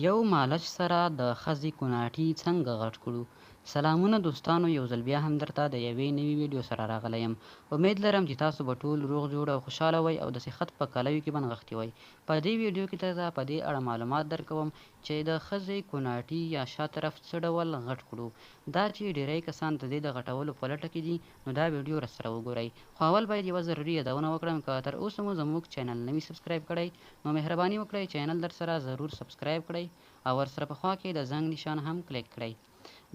یو مالش سره د ښځې کوناټي څنګه غټ کړو؟ سلامونه دوستانو، یو ځل بیا هم درته د یوې نوې ویډیو سره راغلی یم. امید لرم چې تاسو به ټول روغ جوړ او خوشحاله وئ او د صحت په کالیو کې به نغښتي وئ. په دې ویډیو کې درته په دې اړه معلومات درکوم چې د ښځې کوناټي یا شا طرف څه ډول غټ کړو. دا چې ډیری کسان د دې د غټولو په لټه کې دي، نو دا ویډیو راسره وګورئ. خو اول باید یوه ضروري یادونه وکړم، که تر اوسه مو زموږ چینل نه وي سبسکرایب کړی، نو مهرباني وکړئ چینل درسره ضرور سبسکرایب کړئ او ورسره په خوا کې د زنګ نشان هم کلیک کړئ.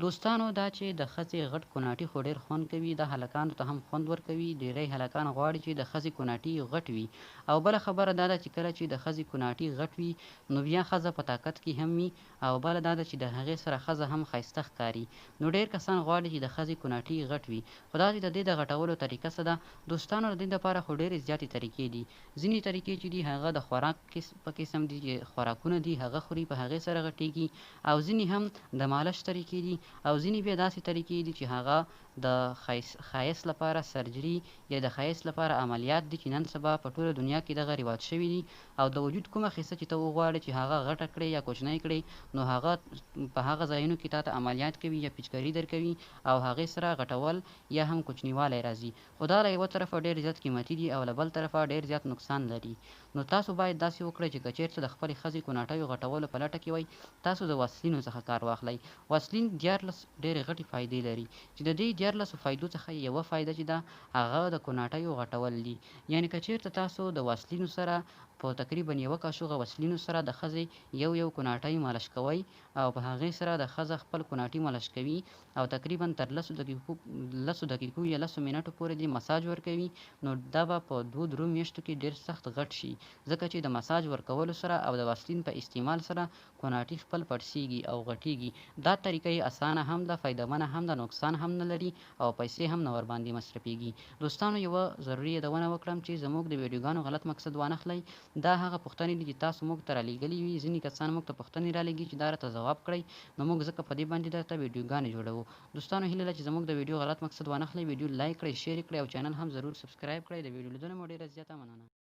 دوستانو، دا چې د ښځې غټ کوناټي خو ډېر خوند کوي، دا هلکانو ته هم خوند ورکوي. ډېری هلکان غواړي چې د ښځې کوناټي غټ وي، او بله خبره دا ده چې کله چې د ښځې کوناټي غټ وي، نو بیا ښځه په طاقت کې هم وي، او بله دا ده چې د هغې سره ښځه هم ښایسته ښکاري. نو ډېر کسان غواړي چې د ښځې کوناټي غټ وي. خو دا چې د دې د غټولو طریقه څه ده؟ دوستانو، د دې دپاره خو ډېرې زیاتې طریقې دي. ځینې طریقې چې دي هغه د خوراک په قسم دي، چې خوراکونه دي هغه خوري، په هغې سره غټېږي. او ځینې هم د مالش طریقې دي، او ځینې بیا داسې طریقې دي چې هغه د ښایست لپاره سرجري یا د ښایست لپاره عملیات دي، چې نن سبا په ټوله دنیا کې دغه رواج شوي دي. او د وجود کومه حصه چې ته وغواړې چې هغه غټه کړې یا کوچنۍ کړې، نو هغه په هغه ځایونو کې تا ته عملیات کوي یا پیچکاري درکوي، او هغې سره غټول یا هم کوچنیوالی راځي. خو دا له یوه طرفه ډېر زیات قیمتي دي، او له بل طرفه ډېر زیات نقصان لري. نو تاسو باید داسې وکړئ چې که چېرته د خپلې ښځې کوناټیو غټولو په لټه کې وئ، تاسو د واسلینو څخه کار واخلئ. واسلین 14 ډېرې غټې فایدې لري، چې د دې 14 فایدو څخه یوه فایده چې ده هغه د کوناټیو غټول دي. یعنې که چېرته تاسو د واسلینو سره په تقریبا یوه کاشوغه واسلینو سره د ښځې یو کوناټی مالش کوئ، او په هغې سره د ښځه خپل کوناټي مالش کوي، او تقریبا تر 10 دقیقو یا 10 منټو پورې دې مساج ورکوي، نو دا به په 2-3 میاشتو کې ډېر سخت غټ شي. ځکه چې د مساج ورکولو سره او د واسلین په استعمال سره کوناټي خپل پړسیږي او غټېږي. دا طریقه یې اسانه هم ده، فایدهمنه هم ده، نقصان هم نه لري، او پیسې هم نه ورباندې مصرفېږي. دوستانو، یوه ضروري یادونه وکړم چې زموږ د ویډیوګانو غلط مقصد وانخلئ. دا هغه پوښتنې دي چې تاسو موږ ته رالیږلي وي. ځینې کسان موږ ته پوښتنې رالیږي چې دا راته ځواب کړئ، نو موږ ځکه په دې باندې درته ویډیوګانې جوړوو. دوستانو، هیله ده چې زموږ د ویډیو غلط مقصد وانخلئ. ویډیو لایک کړئ، شیر کړئ، او چینل هم ضرور سبسکرایب کړئ. د ویډیو لیدلو مو ډېره زیاته مننه.